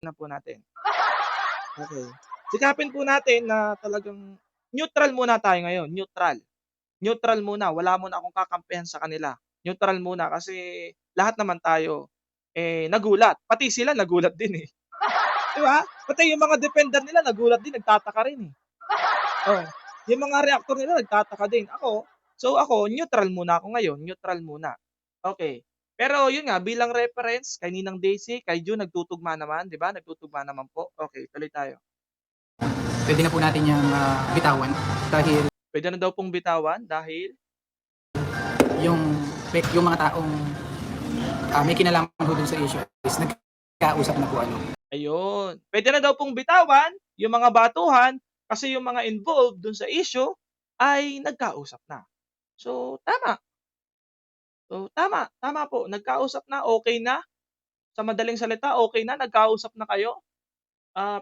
na po natin. Okay. Sikapin po natin na talagang neutral muna tayo ngayon, neutral. Neutral muna, wala muna akong kakampihan sa kanila. Neutral muna kasi lahat naman tayo, nagulat. Pati sila nagulat din, eh, 'di ba? Pati yung mga defender nila nagulat din, nagtataka rin, eh. Oh, yung mga reactor nila nagtataka din. Ako neutral muna ako ngayon, neutral muna. Okay. Pero yun nga bilang reference kay Ninang Daisy, kay June nagtutugma naman, 'di ba? Nagtutugma naman po. Okay, tuloy tayo. Pwede na po natin yang bitawan dahil Puwede na daw pong bitawan dahil yung yung mga taong may kinalaman ho dun sa issue is nagkausap na po ano. ayun, puwede na daw pong bitawan yung mga batuhan kasi yung mga involved dun sa issue ay nagkausap na. So, tama. Tama po, nagkausap na, okey na. Sa madaling salita, okey na, nagkausap na kayo,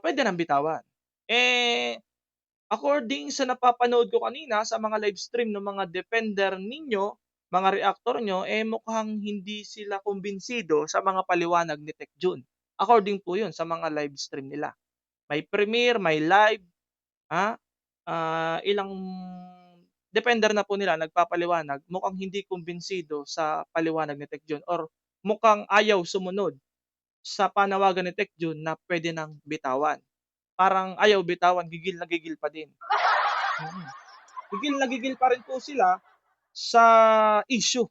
puwede ng bitawan. Eh, according sa napapanood ko kanina sa mga live stream ng mga defender ninyo, mga reactor niyo, mukhang hindi sila kumbinsido sa mga paliwanag ni Tech June. According po 'yun sa mga live stream nila. May premiere, may live, ah, ilang defender na po nila nagpapaliwanag, mukhang hindi kumbinsido sa paliwanag ni Tech June or mukhang ayaw sumunod sa panawagan ni Tech June na puwede ng bitawan. Parang ayaw bitawan, gigil na gigil pa din. Mm. Gigil na gigil pa rin po sila sa issue.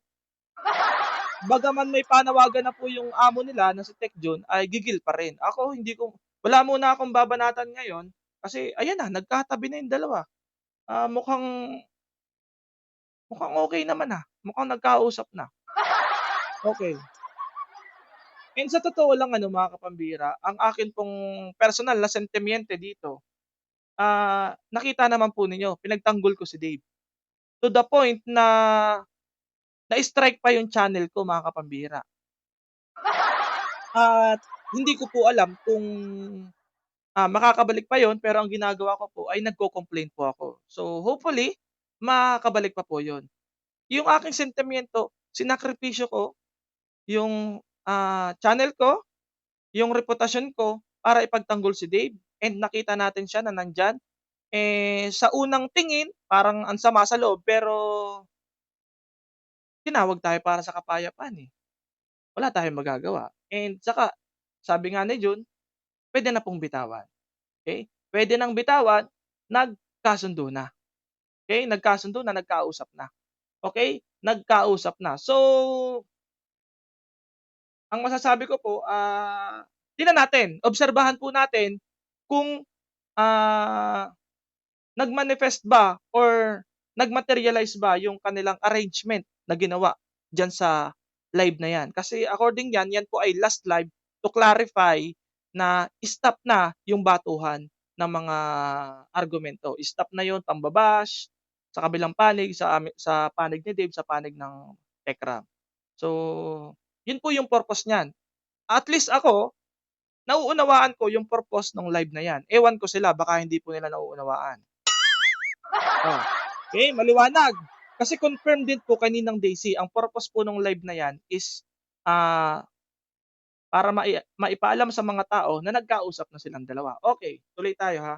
Bagaman may panawagan na po yung amo nila na si Tech June ay gigil pa rin. Ako hindi ko wala muna akong babanatan ngayon kasi ayan na nagkatabi na yung dalawa. Mukhang mukhang okey naman, mukhang nagkausap na. Okey. And sa totoo lang ano mga kapambira, ang akin pong personal na sentimiente dito, nakita naman po ninyo pinagtanggol ko si Dave. To the point na na-strike pa yung channel ko mga kapambira. At hindi ko po alam kung, makakabalik pa yun pero ang ginagawa ko po ay nagko-complain po ako. So hopefully, makakabalik pa po yun. Yung aking sentimiento, sinakripisyo ko yung, channel ko, yung reputasyon ko para ipagtanggol si Dave and nakita natin siya na nandiyan. Sa unang tingin parang ang sama sa loob pero tinawag tayo para sa kapayapaan, eh. Wala tayong magagawa and saka sabi nga ni June, puwede na pong bitawan, okey? Puwede ng bitawan, nagkasundo na, okey? Nagkasundo na, nagkausap na, okey? Nagkausap na. So, ang masasabi ko po, tingnan natin, obserbahan po natin kung, ah, nag-manifest ba or nag-materialize ba yung kanilang arrangement na ginawa diyan sa live na 'yan. Kasi according diyan, 'yan po ay last live to clarify na stop na yung batuhan ng mga argumento. Stop na yon pamba-bash sa kabilang panig, sa panig ni Dave, sa panig ng Tekram. So, yun po yung purpose niyan. At least ako, nauunawaan ko yung purpose ng live na 'yan. Ewan ko sila baka hindi po nila nauunawaan. Oh, okay maliwanag. Kasi confirm din po kay Ninang Daisy, ang purpose po nung live na 'yan is, ah, para maipaalam sa mga tao na nagkausap na silang dalawa. Okay, tuloy tayo, ha.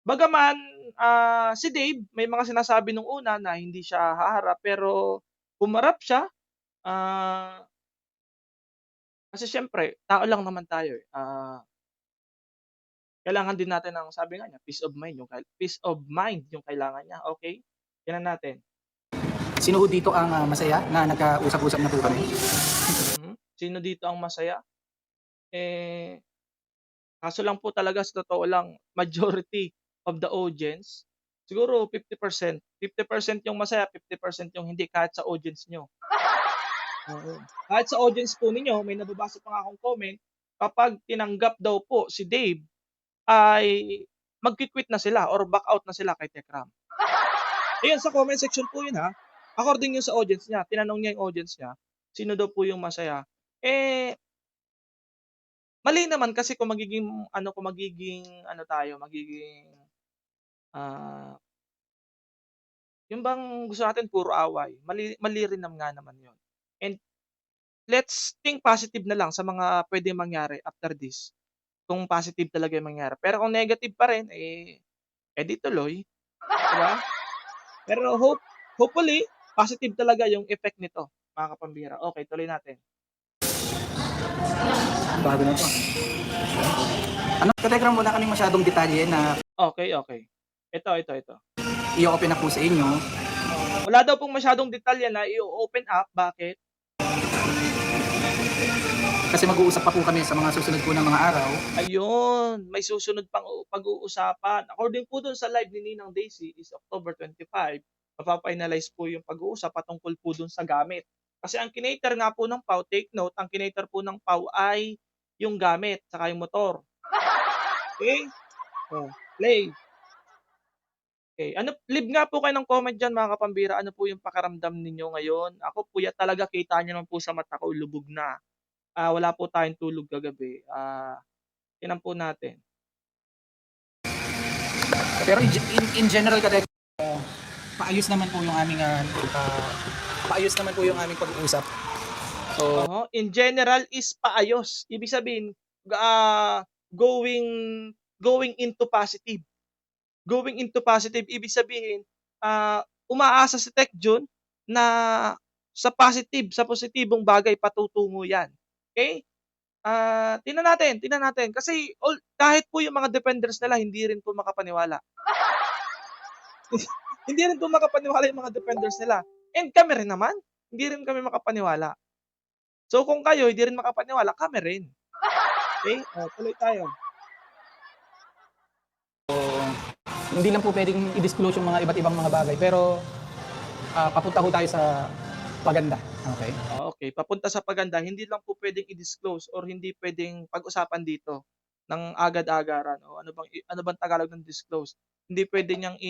Bagaman, si Dave may mga sinasabi nung una na hindi siya haharap, pero humarap siya, ah, kasi siyempre tao lang naman tayo, kailangan din natin ng sabi nga niya, peace of mind yung kailangan niya, okay. Tingnan natin. Sino ho dito ang masaya na nagkausap-usap na po kami? Sino dito ang masaya? Eh, kaso lang po talaga sa totoo lang, majority of the audience, siguro 50%. 50% yung masaya, 50% yung hindi kahit sa audience niyo. Oo. Kahit sa audience po ninyo, may nababasa pa nga akong comment, kapag tinanggap daw po si Dave, ay magki-quit na sila or back out na sila kay Tekram. Ayun, sa comment section po yun, according yun sa audience niya, tinanong niya yung audience niya, sino daw po yung masaya. Eh, mali naman kasi kung magiging ano tayo, magiging, ah, yung bang gusto natin puro away, mali mali rin nga naman yun. And let's think positive na lang sa mga puwedeng mangyari after this. kung positive talaga yung mangyari. Pero kung negative pa rin, di tuloy, 'di ba? Pero hopefully, positive talaga yung effect nito, mga kapambira. Okey, tuloy natin. Bago na 'to. Ano, ka-Telegram wala kaming masyadong detalye na Okey. Ito. i-o-open na po sa inyo. Wala daw pong masyadong detalye na i-o-open up, bakit? Kasi mag-uusap pa po kami sa mga susunod po na mga araw. Ayun, may susunod pang pag-uusapan. According po dun sa live ni Ninang Daisy is October 25, mapa-finalize po yung pag-uusap patungkol po dun sa gamit. Kasi ang kinater nga po ng PAW, take note, ang kinater po ng PAW ay yung gamit, tsaka yung motor. Okay? Oh, play. Okay. Ano, leave nga po kayo ng comment diyan mga kapambira, ano po yung pakiramdam ninyo ngayon? Ako puyat talaga, kita niyo naman po sa mata ko, lubog na. Wala po tayong tulog kagabi. Tingnan po natin. Pero in general ka-Telegram, paayos naman po yung aming paayos naman po yung aming pag-uusap. So, In general is paayos. Ibig sabihin, ah, going going into positive. Going into positive, ibig sabihin, umaasa si Tech Jun na sa positibong bagay patutungo 'yan, okey? Tingnan natin kasi kahit po yung mga defenders nila hindi rin po makapaniwala. Hindi rin po makapaniwala yung mga defenders nila, and kami rin naman, hindi rin kami makapaniwala. So, kung kayo hindi rin makapaniwala, kami rin. Okey, tuloy tayo. hindi lang po pwedeng i-disclose yung mga iba't ibang mga bagay, pero papunta ho tayo sa paganda. Okay? Okey, papunta sa paganda, hindi lang po puwedeng i-disclose or hindi puwedeng pag-usapan dito ng agad-agaran o ano bang Tagalog ng disclose? Hindi puwede niyang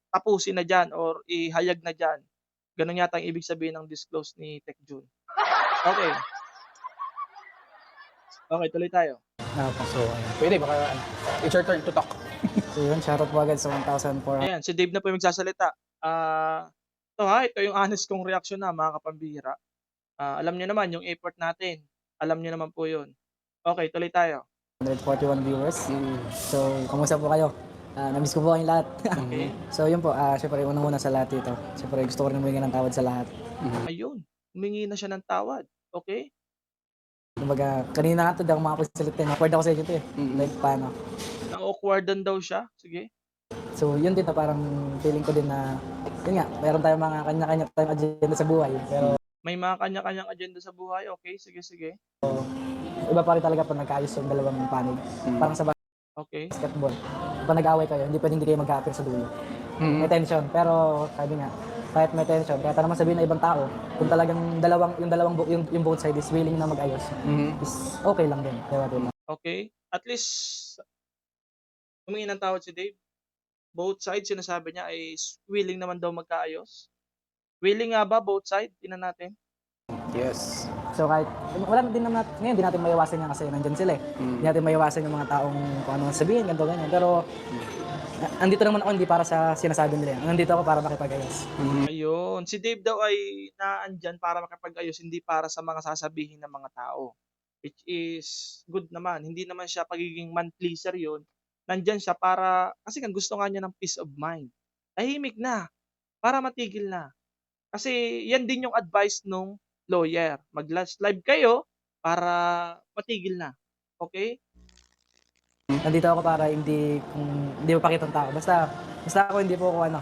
tapusin na diyan or ihayag na diyan. Gano'n yata ang ibig sabihin ng disclose ni Tech Jun. Okey, tuloy tayo. Opo, so ayun. Pwede baka it's your turn to talk. So yun, shoutout po agad sa 1,400. Ayan, si Dave na po yung magsasalita. Ito yung honest kong reaksyon na mga kapambihira. Alam niyo naman yung effort natin, alam niyo naman po 'yun. Okey, tuloy tayo. 141 viewers. So, kamusta po kayo? Na-miss ko po kayong lahat. Okey, So yun po, syempre unang-una sa lahat dito. Syempre gusto ko rin humingi ng tawad sa lahat. ayun, humingi na siya ng tawad, okey? Kumbaga, kanina nga 'to di ako makapagsalita, awkward ako sa inyo 'to, eh. Like paano? Na-awkward-dan daw siya, sige. So yun din parang feeling ko din na, yun nga, meron tayong mga kanya-kanya tayong agenda sa buhay. Pero May mga kanya-kanyang agenda sa buhay, okey, sige. iba pa rin talaga pag nagkaayos yung dalawang panig. Parang sa Okey, basketball. Pag nag-away kayo, hindi pwedeng hindi kayo magka-appear sa dulo. May tension, pero sabi nga, kahit may tension, kahit naman sabihin ng ibang tao, kung talagang yung both side is willing na mag-ayos, is okay lang din. Diba? okey. At least humingi ng tawad si Dave. Both sides sinasabi niya is willing naman daw magkaayos. Willing nga ba both side? Tingnan natin. Yes. So kahit, wala din naman ngayon, di natin maiwasan yan kasi nandyan sila, eh. Di natin maiwasan yung mga taong kung ano sabihin, ganito, ganyan. Pero, andito naman ako hindi para sa sinasabi nila yan. Nandito ako para makipag-ayos. Ayun, si Dave daw ay naandiyan para makipag-ayos, hindi para sa mga sasabihin ng mga tao. Which is good naman, hindi naman siya pagiging man pleaser 'yun. Nandiyan siya para kasi nga gusto nga niya ng peace of mind. Tahimik na, para matigil na. Kasi 'yan din yung advice nung lawyer, mag-last live kayo para matigil na, okey? Nandito ako para hindi mapakitang tao. Basta ako hindi po ako ano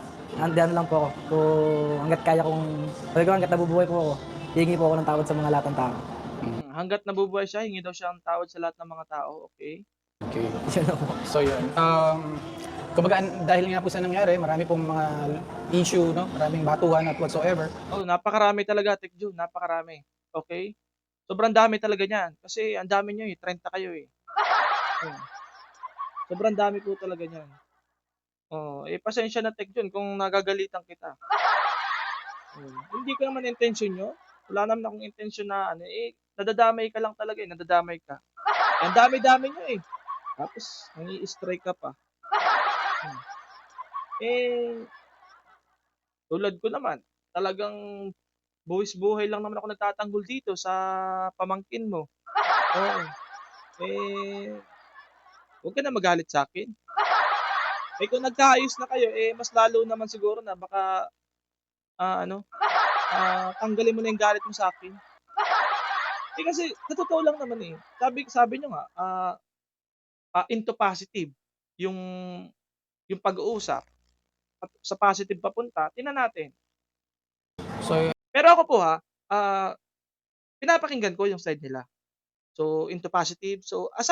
lang po ako. Kung hangga't kaya kong, sabi ko hangga't nabubuhay po ako, hihingi po ako ng tawad sa mga lahat ng tao. Hangga't nabubuhay siya hingi daw siya ng tawad sa lahat ng mga tao, okey? Okay. Yun lang po. So yun. Kumbaga dahil nga po sa nangyari, marami pong mga issue, no? Maraming batuhan at whatsoever. Napakarami talaga, Tech Jun, napakarami, okey? Sobrang dami talaga niyan kasi ang dami niyo, 30 kayo, eh. Oh, sobrang dami po talaga niyan. Pasensya na Tech Jun kung nagagalitan kita. Hindi ko naman intensyon 'yun. Wala naman akong intensyon na ano, nadadamay ka lang talaga, nadadamay ka. Ang dami-dami niyo, eh, tapos nangi-strike ka pa. Hmm. Eh, tulad ko naman, talagang buwis-buhay lang naman ako nagtatanggol dito sa pamangkin mo. Oo, eh, huwag ka na magalit sa'kin. Eh, kung nagkaayos na kayo, eh, mas lalo naman siguro na baka, ano, tanggalin mo na yung galit mo sa'kin. Eh, kasi sa totoo lang naman, eh, sabi sabi niyo nga, into positive yung pag-uusap at sa positive papunta, tingnan natin. So Pero ako po, ah, pinapakinggan ko yung side nila. So, into positive, so